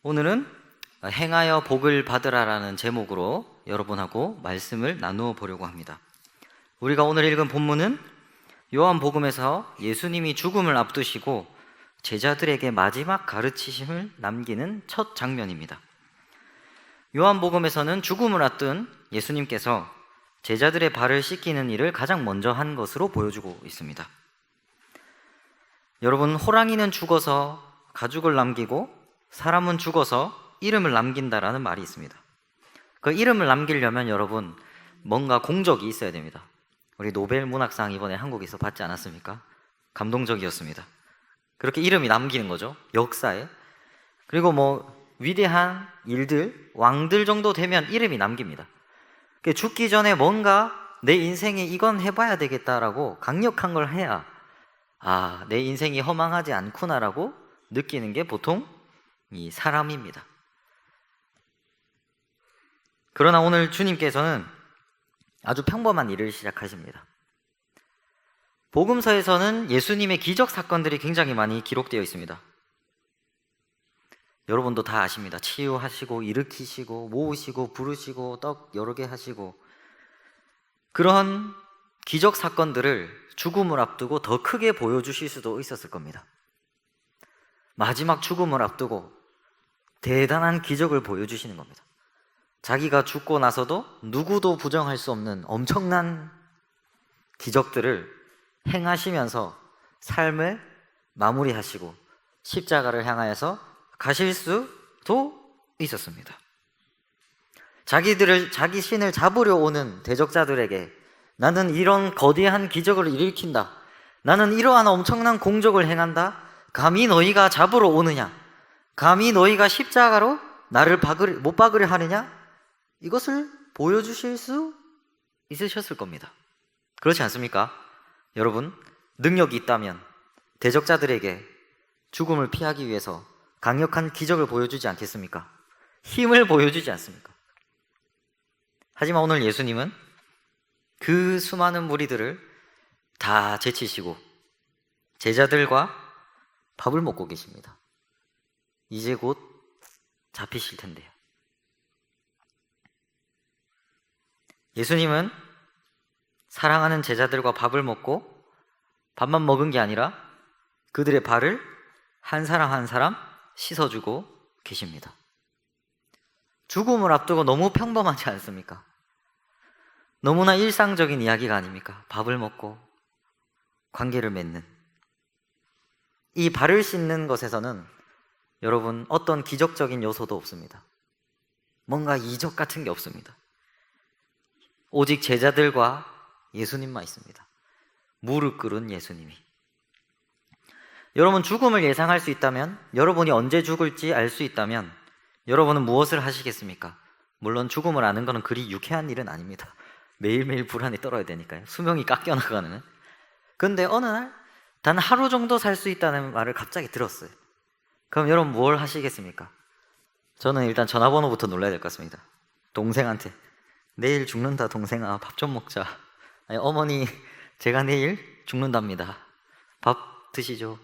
오늘은 행하여 복을 받으라라는 제목으로 여러분하고 말씀을 나누어 보려고 합니다. 우리가 오늘 읽은 본문은 요한복음에서 예수님이 죽음을 앞두시고 제자들에게 마지막 가르치심을 남기는 첫 장면입니다. 요한복음에서는 죽음을 앞둔 예수님께서 제자들의 발을 씻기는 일을 가장 먼저 한 것으로 보여주고 있습니다. 여러분, 호랑이는 죽어서 가죽을 남기고 사람은 죽어서 이름을 남긴다라는 말이 있습니다. 그 이름을 남기려면 여러분 뭔가 공적이 있어야 됩니다. 우리 노벨 문학상 이번에 한국에서 받지 않았습니까? 감동적이었습니다. 그렇게 이름이 남기는 거죠, 역사에. 그리고 위대한 일들, 왕들 정도 되면 이름이 남깁니다. 죽기 전에 뭔가 내 인생에 이건 해봐야 되겠다라고 강력한 걸 해야 내 인생이 허망하지 않구나라고 느끼는 게 보통 이 사람입니다. 그러나 오늘 주님께서는 아주 평범한 일을 시작하십니다. 복음서에서는 예수님의 기적 사건들이 굉장히 많이 기록되어 있습니다. 여러분도 다 아십니다. 치유하시고 일으키시고 모으시고 부르시고 떡 여러 개 하시고, 그런 기적 사건들을 죽음을 앞두고 더 크게 보여주실 수도 있었을 겁니다. 마지막 죽음을 앞두고 대단한 기적을 보여주시는 겁니다. 자기가 죽고 나서도 누구도 부정할 수 없는 엄청난 기적들을 행하시면서 삶을 마무리하시고 십자가를 향하여서 가실 수도 있었습니다. 자기 신을 잡으려 오는 대적자들에게 나는 이런 거대한 기적을 일으킨다, 나는 이러한 엄청난 공적을 행한다, 감히 너희가 잡으러 오느냐, 감히 너희가 십자가로 나를 못 박으려 하느냐, 이것을 보여주실 수 있으셨을 겁니다. 그렇지 않습니까? 여러분, 능력이 있다면 대적자들에게 죽음을 피하기 위해서 강력한 기적을 보여주지 않겠습니까? 힘을 보여주지 않습니까? 하지만 오늘 예수님은 그 수많은 무리들을 다 제치시고 제자들과 밥을 먹고 계십니다. 이제 곧 잡히실 텐데요. 예수님은 사랑하는 제자들과 밥을 먹고 밥만 먹은 게 아니라 그들의 발을 한 사람 한 사람 씻어주고 계십니다. 죽음을 앞두고 너무 평범하지 않습니까? 너무나 일상적인 이야기가 아닙니까? 밥을 먹고 관계를 맺는 이 발을 씻는 것에서는 여러분 어떤 기적적인 요소도 없습니다. 뭔가 이적 같은 게 없습니다. 오직 제자들과 예수님만 있습니다. 무릎 꿇은 예수님이. 여러분, 죽음을 예상할 수 있다면, 여러분이 언제 죽을지 알 수 있다면 여러분은 무엇을 하시겠습니까? 물론 죽음을 아는 것은 그리 유쾌한 일은 아닙니다. 매일매일 불안에 떨어야 되니까요. 수명이 깎여나가는. 근데 어느 날 단 하루 정도 살 수 있다는 말을 갑자기 들었어요. 그럼 여러분 뭘 하시겠습니까? 저는 일단 전화번호부터 눌러야 될 것 같습니다. 동생한테 내일 죽는다 동생아, 밥 좀 먹자. 아니, 어머니 제가 내일 죽는답니다. 밥 드시죠.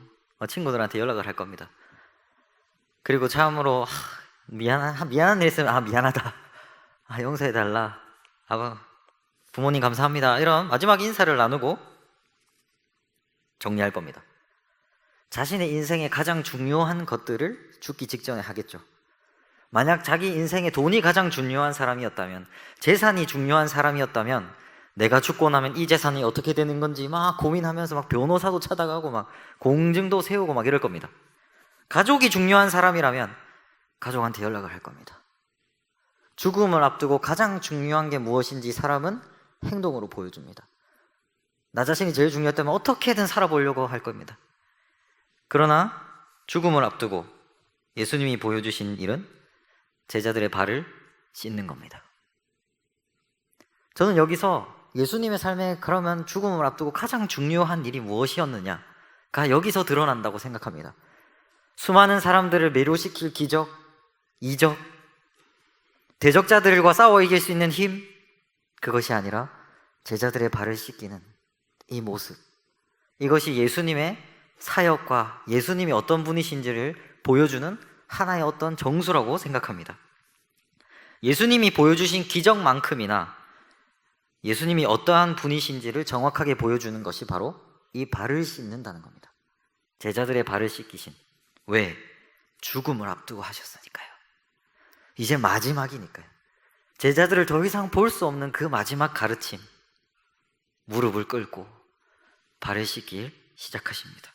친구들한테 연락을 할 겁니다. 그리고 참으로 미안한 일 있으면 미안하다, 용서해달라, 부모님 감사합니다, 이런 마지막 인사를 나누고 정리할 겁니다. 자신의 인생의 가장 중요한 것들을 죽기 직전에 하겠죠. 만약 자기 인생에 돈이 가장 중요한 사람이었다면, 재산이 중요한 사람이었다면 내가 죽고 나면 이 재산이 어떻게 되는 건지 막 고민하면서 막 변호사도 찾아가고 막 공증도 세우고 막 이럴 겁니다. 가족이 중요한 사람이라면 가족한테 연락을 할 겁니다. 죽음을 앞두고 가장 중요한 게 무엇인지 사람은 행동으로 보여줍니다. 나 자신이 제일 중요했다면 어떻게든 살아보려고 할 겁니다. 그러나 죽음을 앞두고 예수님이 보여주신 일은 제자들의 발을 씻는 겁니다. 저는 여기서 예수님의 삶에 그러면 죽음을 앞두고 가장 중요한 일이 무엇이었느냐가 여기서 드러난다고 생각합니다. 수많은 사람들을 매료시킬 기적, 이적, 대적자들과 싸워 이길 수 있는 힘, 그것이 아니라 제자들의 발을 씻기는 이 모습, 이것이 예수님의 사역과 예수님이 어떤 분이신지를 보여주는 하나의 어떤 정수라고 생각합니다. 예수님이 보여주신 기적만큼이나 예수님이 어떠한 분이신지를 정확하게 보여주는 것이 바로 이 발을 씻는다는 겁니다. 제자들의 발을 씻기신. 왜? 죽음을 앞두고 하셨으니까요. 이제 마지막이니까요. 제자들을 더 이상 볼 수 없는 그 마지막 가르침, 무릎을 꿇고 발을 씻길 시작하십니다.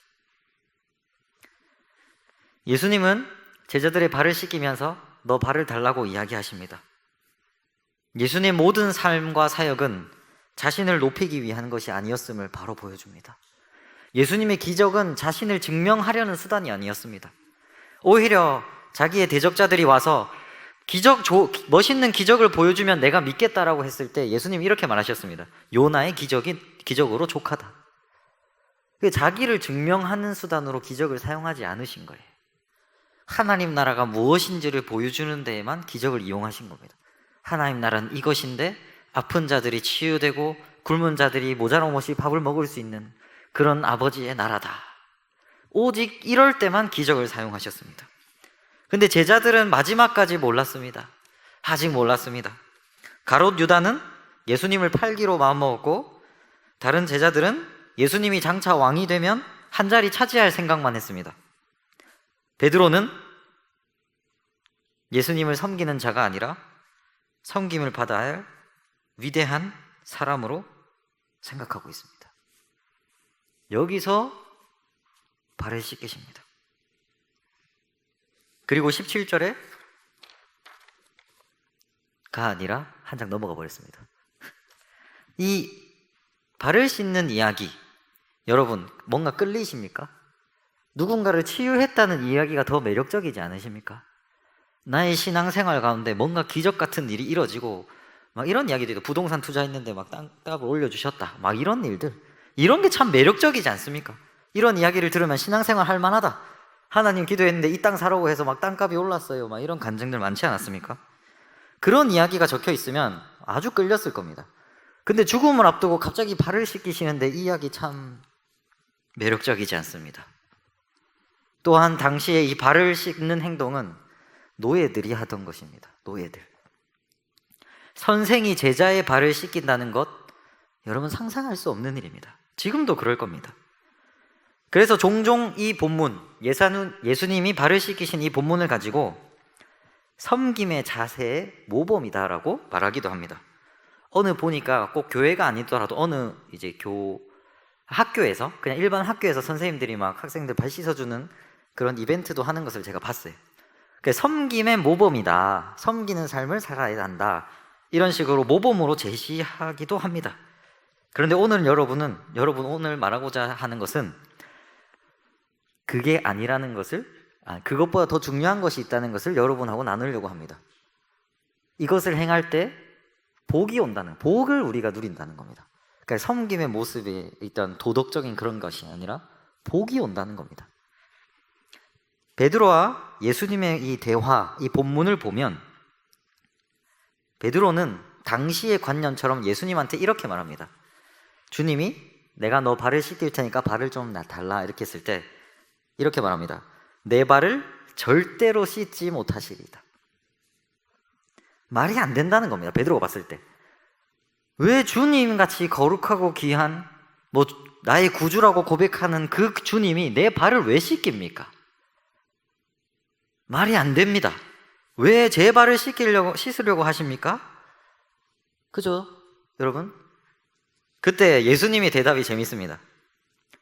예수님은 제자들의 발을 씻기면서 너 발을 달라고 이야기하십니다. 예수님의 모든 삶과 사역은 자신을 높이기 위한 것이 아니었음을 바로 보여줍니다. 예수님의 기적은 자신을 증명하려는 수단이 아니었습니다. 오히려 자기의 대적자들이 와서 멋있는 기적을 보여주면 내가 믿겠다라고 했을 때 예수님이 이렇게 말하셨습니다. 요나의 기적으로 족하다. 자기를 증명하는 수단으로 기적을 사용하지 않으신 거예요. 하나님 나라가 무엇인지를 보여주는 데에만 기적을 이용하신 겁니다. 하나님 나라는 이것인데 아픈 자들이 치유되고 굶은 자들이 모자람 없이 밥을 먹을 수 있는 그런 아버지의 나라다. 오직 이럴 때만 기적을 사용하셨습니다. 근데 제자들은 마지막까지 몰랐습니다. 아직 몰랐습니다. 가롯 유다는 예수님을 팔기로 마음먹었고 다른 제자들은 예수님이 장차 왕이 되면 한 자리 차지할 생각만 했습니다. 베드로는 예수님을 섬기는 자가 아니라 섬김을 받아야 할 위대한 사람으로 생각하고 있습니다. 여기서 발을 씻기십니다. 그리고 17절에 가 아니라 한 장 넘어가 버렸습니다. 이 발을 씻는 이야기, 여러분 뭔가 끌리십니까? 누군가를 치유했다는 이야기가 더 매력적이지 않으십니까? 나의 신앙생활 가운데 뭔가 기적 같은 일이 이뤄지고 막 이런 이야기도 있고, 부동산 투자했는데 막 땅값을 올려주셨다, 막 이런 일들, 이런 게 참 매력적이지 않습니까? 이런 이야기를 들으면 신앙생활 할 만하다, 하나님 기도했는데 이 땅 사라고 해서 막 땅값이 올랐어요, 막 이런 간증들 많지 않았습니까? 그런 이야기가 적혀 있으면 아주 끌렸을 겁니다. 근데 죽음을 앞두고 갑자기 발을 씻기시는데 이 이야기 참 매력적이지 않습니다. 또한 당시에 이 발을 씻는 행동은 노예들이 하던 것입니다. 노예들. 선생이 제자의 발을 씻긴다는 것, 여러분 상상할 수 없는 일입니다. 지금도 그럴 겁니다. 그래서 종종 이 본문, 예수님이 발을 씻기신 이 본문을 가지고 섬김의 자세의 모범이다라고 말하기도 합니다. 어느 보니까 꼭 교회가 아니더라도 어느 이제 학교에서, 그냥 일반 학교에서 선생님들이 막 학생들 발 씻어주는 그런 이벤트도 하는 것을 제가 봤어요. 섬김의 모범이다, 섬기는 삶을 살아야 한다, 이런 식으로 모범으로 제시하기도 합니다. 그런데 오늘 여러분 오늘 말하고자 하는 것은 그게 아니라는 것을, 그것보다 더 중요한 것이 있다는 것을 여러분하고 나누려고 합니다. 이것을 행할 때 복이 온다는, 복을 우리가 누린다는 겁니다. 그러니까 섬김의 모습에 있던 도덕적인 그런 것이 아니라 복이 온다는 겁니다. 베드로와 예수님의 이 대화, 이 본문을 보면 베드로는 당시의 관념처럼 예수님한테 이렇게 말합니다. 주님이 내가 너 발을 씻길 테니까 발을 좀 달라, 이렇게 했을 때 이렇게 말합니다. 내 발을 절대로 씻지 못하시리다. 말이 안 된다는 겁니다. 베드로가 봤을 때. 왜 주님같이 거룩하고 귀한, 나의 구주라고 고백하는 그 주님이 내 발을 왜 씻깁니까? 말이 안 됩니다. 왜 제 발을 씻으려고 하십니까? 그죠? 여러분? 그때 예수님의 대답이 재밌습니다.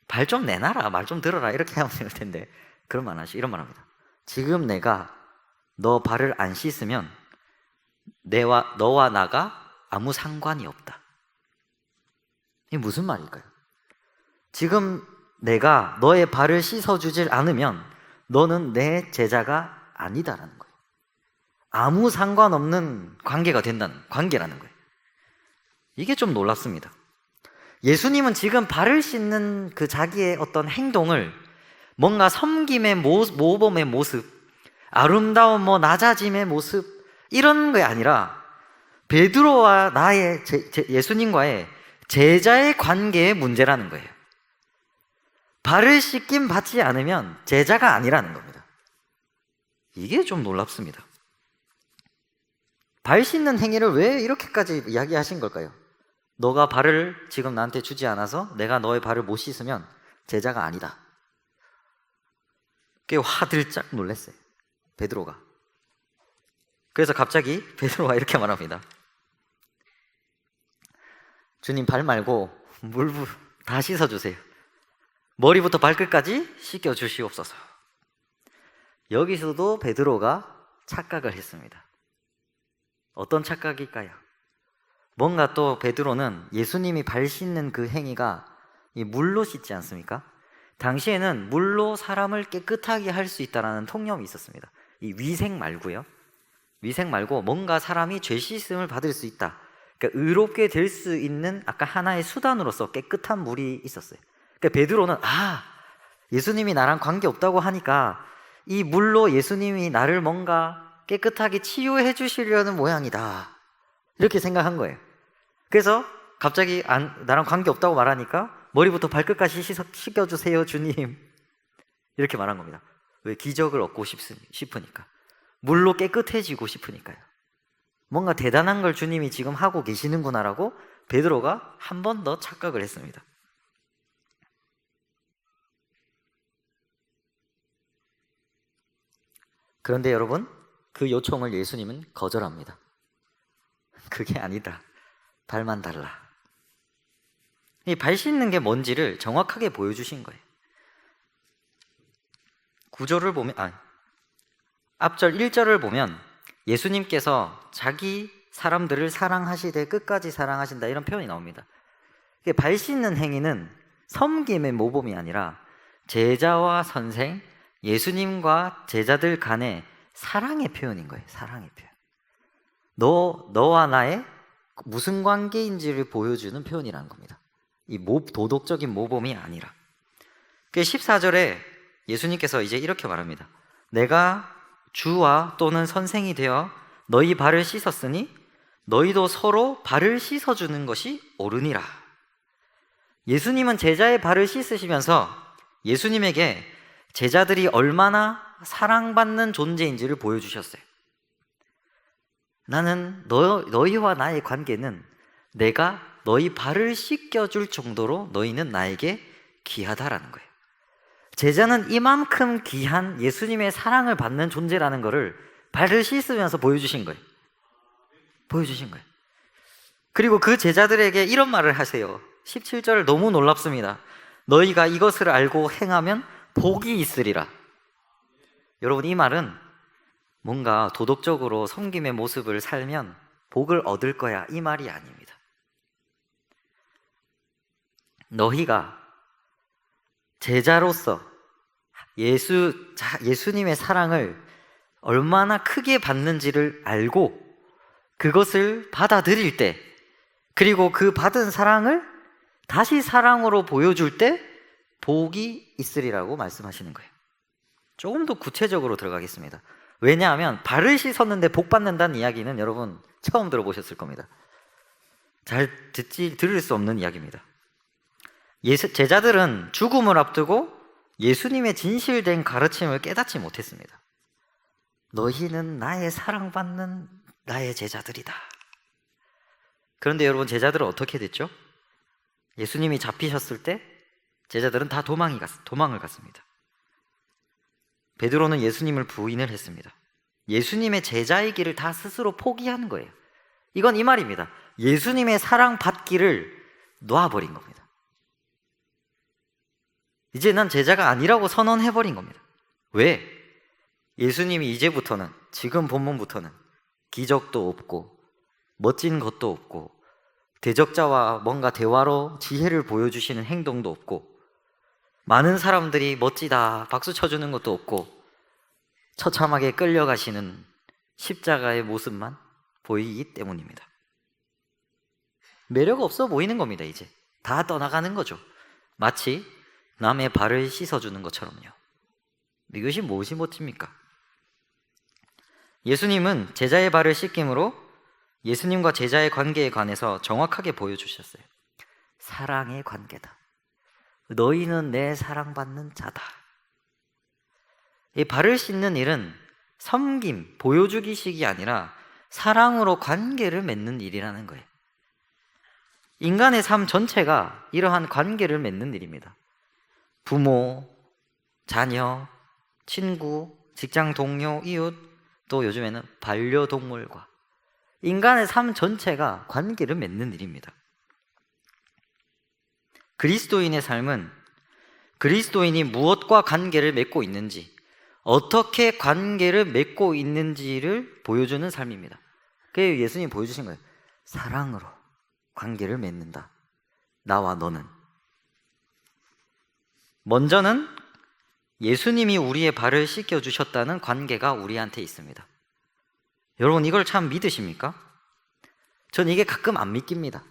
발 좀 내놔라, 말 좀 들어라, 이렇게 하면 될 텐데 그런 말 하시고 이런 말 합니다. 지금 내가 너 발을 안 씻으면 너와 나가 아무 상관이 없다. 이게 무슨 말일까요? 지금 내가 너의 발을 씻어주질 않으면 너는 내 제자가 아니다라는 거예요. 아무 상관없는 관계라는 거예요. 이게 좀 놀랍습니다. 예수님은 지금 발을 씻는 그 자기의 어떤 행동을 뭔가 섬김의 모범의 모습, 아름다운 낮아짐의 모습, 이런 게 아니라 베드로와 나의 예수님과의 제자의 관계의 문제라는 거예요. 발을 씻김 받지 않으면 제자가 아니라는 겁니다. 이게 좀 놀랍습니다. 발 씻는 행위를 왜 이렇게까지 이야기하신 걸까요? 너가 발을 지금 나한테 주지 않아서 내가 너의 발을 못 씻으면 제자가 아니다. 그게 화들짝 놀랐어요, 베드로가. 그래서 갑자기 베드로가 이렇게 말합니다. 주님, 발 말고 물 다 씻어주세요. 머리부터 발끝까지 씻겨주시옵소서. 여기서도 베드로가 착각을 했습니다. 어떤 착각일까요? 뭔가 또 베드로는 예수님이 발 씻는 그 행위가 이 물로 씻지 않습니까? 당시에는 물로 사람을 깨끗하게 할 수 있다는 통념이 있었습니다. 이 위생 말고요. 위생 말고 뭔가 사람이 죄 씻음을 받을 수 있다. 그러니까 의롭게 될 수 있는 아까 하나의 수단으로서 깨끗한 물이 있었어요. 그러니까 베드로는 예수님이 나랑 관계 없다고 하니까 이 물로 예수님이 나를 뭔가 깨끗하게 치유해 주시려는 모양이다, 이렇게 생각한 거예요. 그래서 갑자기 나랑 관계 없다고 말하니까 머리부터 발끝까지 씻겨주세요 주님, 이렇게 말한 겁니다. 왜? 기적을 얻고 싶으니까, 물로 깨끗해지고 싶으니까요. 뭔가 대단한 걸 주님이 지금 하고 계시는구나라고 베드로가 한 번 더 착각을 했습니다. 그런데 여러분, 그 요청을 예수님은 거절합니다. 그게 아니다, 발만 달라. 이 발 씻는 게 뭔지를 정확하게 보여주신 거예요. 구절을 보면, 앞절 1절을 보면 예수님께서 자기 사람들을 사랑하시되 끝까지 사랑하신다, 이런 표현이 나옵니다. 발 씻는 행위는 섬김의 모범이 아니라 제자와 선생, 예수님과 제자들 간의 사랑의 표현인 거예요. 사랑의 표현. 너와 나의 무슨 관계인지를 보여주는 표현이라는 겁니다. 이 도덕적인 모범이 아니라. 14절에 예수님께서 이제 이렇게 말합니다. 내가 주와 또는 선생이 되어 너희 발을 씻었으니 너희도 서로 발을 씻어주는 것이 옳으니라. 예수님은 제자의 발을 씻으시면서 예수님에게 제자들이 얼마나 사랑받는 존재인지를 보여주셨어요. 나는 너희와 나의 관계는 내가 너희 발을 씻겨줄 정도로 너희는 나에게 귀하다라는 거예요. 제자는 이만큼 귀한 예수님의 사랑을 받는 존재라는 것을 발을 씻으면서 보여주신 거예요. 보여주신 거예요. 그리고 그 제자들에게 이런 말을 하세요. 17절 너무 놀랍습니다. 너희가 이것을 알고 행하면 복이 있으리라. 여러분, 이 말은 뭔가 도덕적으로 섬김의 모습을 살면 복을 얻을 거야, 이 말이 아닙니다. 너희가 제자로서 예수님의 사랑을 얼마나 크게 받는지를 알고 그것을 받아들일 때, 그리고 그 받은 사랑을 다시 사랑으로 보여줄 때 복이 있으리라고 말씀하시는 거예요. 조금 더 구체적으로 들어가겠습니다. 왜냐하면 발을 씻었는데 복 받는다는 이야기는 여러분 처음 들어보셨을 겁니다. 잘 들을 수 없는 이야기입니다. 제자들은 죽음을 앞두고 예수님의 진실된 가르침을 깨닫지 못했습니다. 너희는 나의 사랑받는 나의 제자들이다. 그런데 여러분, 제자들은 어떻게 됐죠? 예수님이 잡히셨을 때 제자들은 다 도망을 갔습니다. 베드로는 예수님을 부인을 했습니다. 예수님의 제자의 길을 다 스스로 포기하는 거예요. 이건 이 말입니다. 예수님의 사랑 받기를 놔버린 겁니다. 이제 난 제자가 아니라고 선언해버린 겁니다. 왜? 예수님이 이제부터는, 지금 본문부터는 기적도 없고 멋진 것도 없고 대적자와 뭔가 대화로 지혜를 보여주시는 행동도 없고 많은 사람들이 멋지다 박수 쳐주는 것도 없고 처참하게 끌려가시는 십자가의 모습만 보이기 때문입니다. 매력 없어 보이는 겁니다. 이제 다 떠나가는 거죠. 마치 남의 발을 씻어주는 것처럼요. 이것이 무엇이 멋집니까? 예수님은 제자의 발을 씻김으로 예수님과 제자의 관계에 관해서 정확하게 보여주셨어요. 사랑의 관계다. 너희는 내 사랑받는 자다. 이 발을 씻는 일은 섬김, 보여주기식이 아니라 사랑으로 관계를 맺는 일이라는 거예요. 인간의 삶 전체가 이러한 관계를 맺는 일입니다. 부모, 자녀, 친구, 직장 동료, 이웃, 또 요즘에는 반려동물과 인간의 삶 전체가 관계를 맺는 일입니다. 그리스도인의 삶은 그리스도인이 무엇과 관계를 맺고 있는지, 어떻게 관계를 맺고 있는지를 보여주는 삶입니다. 그게 예수님이 보여주신 거예요. 사랑으로 관계를 맺는다. 나와 너는. 먼저는 예수님이 우리의 발을 씻겨주셨다는 관계가 우리한테 있습니다. 여러분, 이걸 참 믿으십니까? 전 이게 가끔 안 믿깁니다.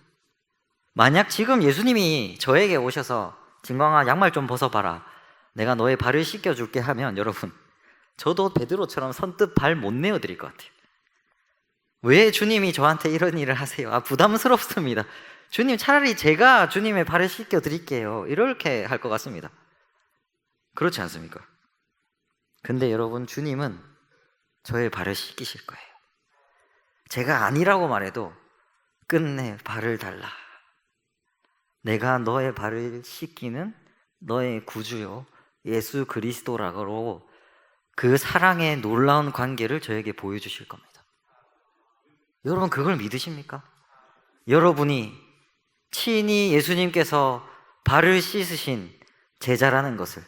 만약 지금 예수님이 저에게 오셔서 진광아, 양말 좀 벗어봐라, 내가 너의 발을 씻겨줄게 하면, 여러분, 저도 베드로처럼 선뜻 발 못 내어드릴 것 같아요. 왜 주님이 저한테 이런 일을 하세요? 부담스럽습니다. 주님, 차라리 제가 주님의 발을 씻겨드릴게요, 이렇게 할 것 같습니다. 그렇지 않습니까? 근데 여러분, 주님은 저의 발을 씻기실 거예요. 제가 아니라고 말해도 끝내 발을 달라. 내가 너의 발을 씻기는 너의 구주요 예수 그리스도라고 그 사랑의 놀라운 관계를 저에게 보여주실 겁니다. 여러분, 그걸 믿으십니까? 여러분이 친히 예수님께서 발을 씻으신 제자라는 것을,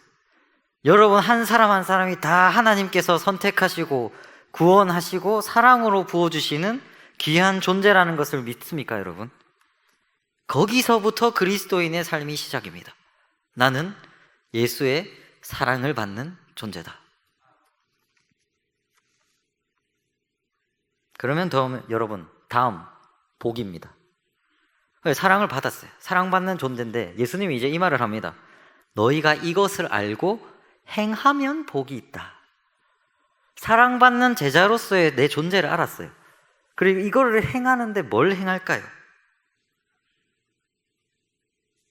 여러분 한 사람 한 사람이 다 하나님께서 선택하시고 구원하시고 사랑으로 부어주시는 귀한 존재라는 것을 믿습니까, 여러분? 거기서부터 그리스도인의 삶이 시작입니다. 나는 예수의 사랑을 받는 존재다. 그러면 여러분, 다음 복입니다. 사랑을 받았어요. 사랑받는 존재인데 예수님이 이제 이 말을 합니다. 너희가 이것을 알고 행하면 복이 있다. 사랑받는 제자로서의 내 존재를 알았어요. 그리고 이거를 행하는데 뭘 행할까요?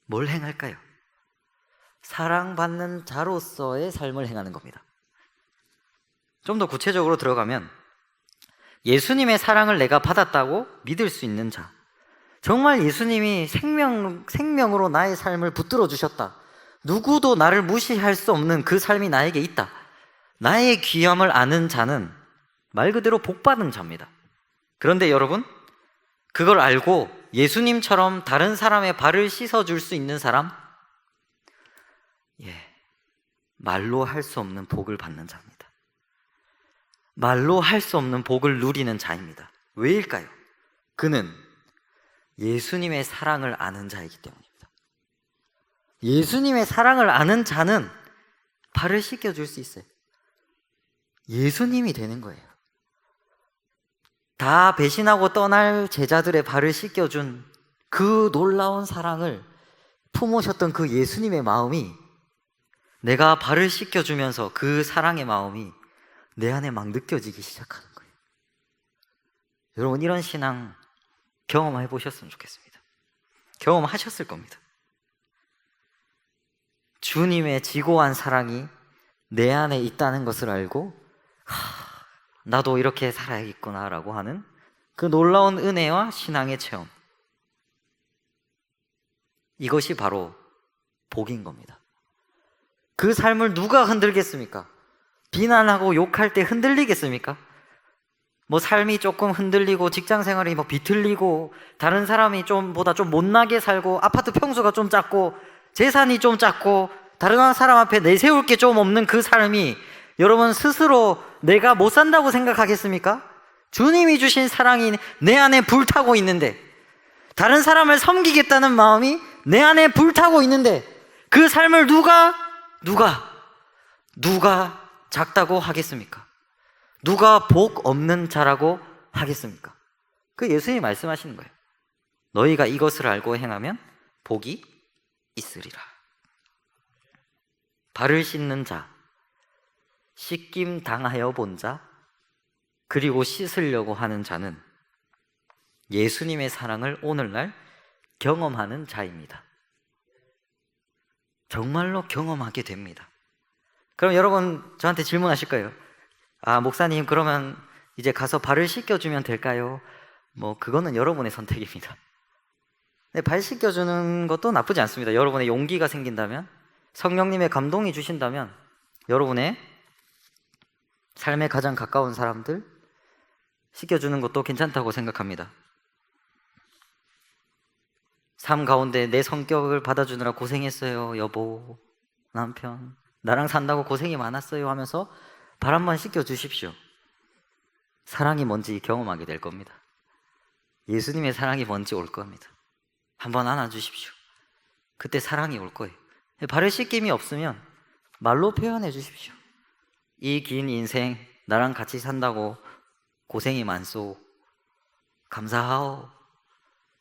뭘 행할까요? 사랑받는 자로서의 삶을 행하는 겁니다. 좀 더 구체적으로 들어가면, 예수님의 사랑을 내가 받았다고 믿을 수 있는 자, 정말 예수님이 생명으로 나의 삶을 붙들어 주셨다, 누구도 나를 무시할 수 없는 그 삶이 나에게 있다, 나의 귀함을 아는 자는 말 그대로 복받은 자입니다. 그런데 여러분, 그걸 알고 예수님처럼 다른 사람의 발을 씻어줄 수 있는 사람, 말로 할 수 없는 복을 받는 자입니다. 말로 할 수 없는 복을 누리는 자입니다. 왜일까요? 그는 예수님의 사랑을 아는 자이기 때문입니다. 예수님의 사랑을 아는 자는 발을 씻겨줄 수 있어요. 예수님이 되는 거예요. 다 배신하고 떠날 제자들의 발을 씻겨준 그 놀라운 사랑을 품으셨던 그 예수님의 마음이, 내가 발을 씻겨주면서 그 사랑의 마음이 내 안에 막 느껴지기 시작하는 거예요. 여러분, 이런 신앙 경험해 보셨으면 좋겠습니다. 경험하셨을 겁니다. 주님의 지고한 사랑이 내 안에 있다는 것을 알고, 나도 이렇게 살아야겠구나라고 하는 그 놀라운 은혜와 신앙의 체험, 이것이 바로 복인 겁니다. 그 삶을 누가 흔들겠습니까? 비난하고 욕할 때 흔들리겠습니까? 삶이 조금 흔들리고 직장 생활이 비틀리고 다른 사람이 보다 좀 못나게 살고 아파트 평수가 좀 작고 재산이 좀 작고 다른 사람 앞에 내세울 게 좀 없는 그 삶이, 여러분 스스로 내가 못 산다고 생각하겠습니까? 주님이 주신 사랑이 내 안에 불타고 있는데, 다른 사람을 섬기겠다는 마음이 내 안에 불타고 있는데, 그 삶을 누가 작다고 하겠습니까? 누가 복 없는 자라고 하겠습니까? 그 예수님이 말씀하시는 거예요. 너희가 이것을 알고 행하면 복이 있으리라. 발을 씻는 자, 씻김 당하여 본 자, 그리고 씻으려고 하는 자는 예수님의 사랑을 오늘날 경험하는 자입니다. 정말로 경험하게 됩니다. 그럼 여러분 저한테 질문하실 거예요. 아, 목사님, 그러면 이제 가서 발을 씻겨주면 될까요? 뭐, 그거는 여러분의 선택입니다. 네, 발 씻겨주는 것도 나쁘지 않습니다. 여러분의 용기가 생긴다면, 성령님의 감동이 주신다면, 여러분의 삶에 가장 가까운 사람들 씻겨주는 것도 괜찮다고 생각합니다. 삶 가운데 내 성격을 받아주느라 고생했어요, 여보, 남편. 나랑 산다고 고생이 많았어요 하면서 발 한번 씻겨주십시오. 사랑이 뭔지 경험하게 될 겁니다. 예수님의 사랑이 뭔지 올 겁니다. 한번 안아주십시오. 그때 사랑이 올 거예요. 발을 씻김이 없으면 말로 표현해 주십시오. 이 긴 인생 나랑 같이 산다고 고생이 많소. 감사하오.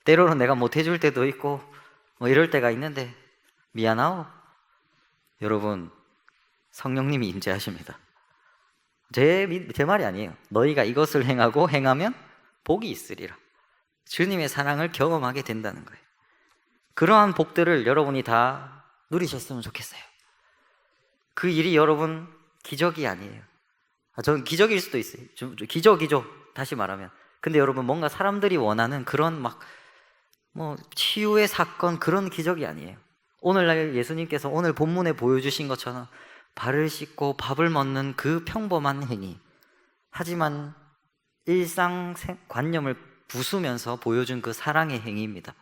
때로는 내가 못해줄 때도 있고 뭐 이럴 때가 있는데 미안하오. 여러분, 성령님이 임재하십니다. 제 말이 아니에요. 너희가 이것을 행하면 복이 있으리라. 주님의 사랑을 경험하게 된다는 거예요. 그러한 복들을 여러분이 다 누리셨으면 좋겠어요. 그 일이 여러분 기적이 아니에요. 저는 기적일 수도 있어요. 기적이죠. 다시 말하면. 근데 여러분, 뭔가 사람들이 원하는 그런 치유의 사건, 그런 기적이 아니에요. 오늘날 예수님께서 오늘 본문에 보여주신 것처럼 발을 씻고 밥을 먹는 그 평범한 행위, 하지만 일상관념을 부수면서 보여준 그 사랑의 행위입니다.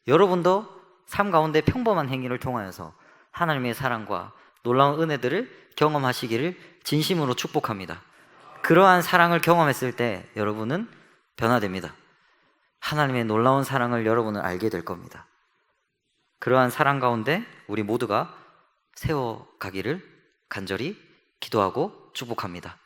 여러분도 삶 가운데 평범한 행위를 통하여서 하나님의 사랑과 놀라운 은혜들을 경험하시기를 진심으로 축복합니다. 그러한 사랑을 경험했을 때 여러분은 변화됩니다. 하나님의 놀라운 사랑을 여러분은 알게 될 겁니다. 그러한 사랑 가운데 우리 모두가 세워가기를 간절히 기도하고 축복합니다.